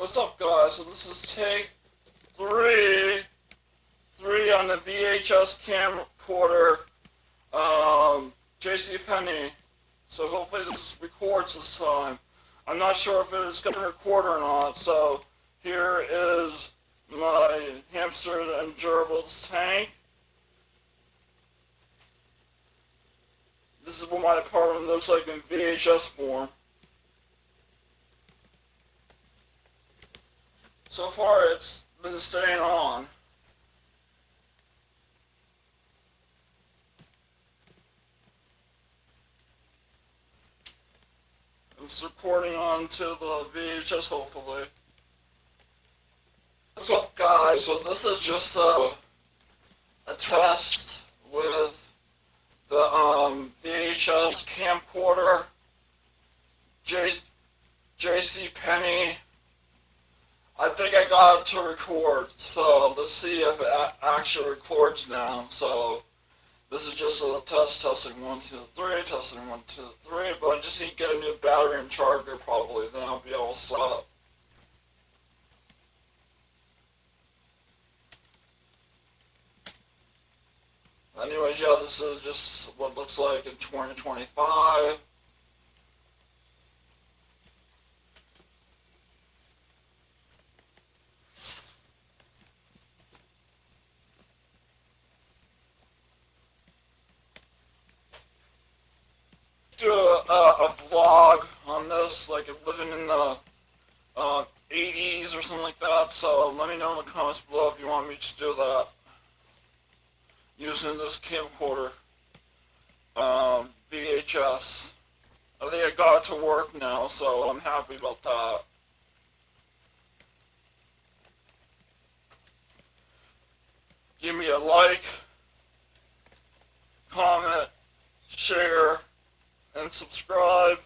What's up, guys? So this is take three on the VHS camcorder, JCPenney. So hopefully this records this time. I'm not sure if it's going to record or not. So here is my hamster and gerbils tank. This is what my apartment looks like in VHS form. So far, it's been staying on. It's reporting on to the VHS, hopefully. What's up, guys? So this is just a test with the VHS camcorder, JCPenney. I think I got it to record, so let's see if it actually records now. So this is just a test, testing 1, 2, 3, testing 1, 2, 3, but I just need to get a new battery and charger probably, then I'll be all set up. Anyways, yeah, this is just what it looks like in 2025. Do a vlog on this, like living in the 80s or something like that, so let me know in the comments below if you want me to do that using this camcorder VHS. I think I got it to work now, so I'm happy about that. Give me a like, comment, share, and subscribe.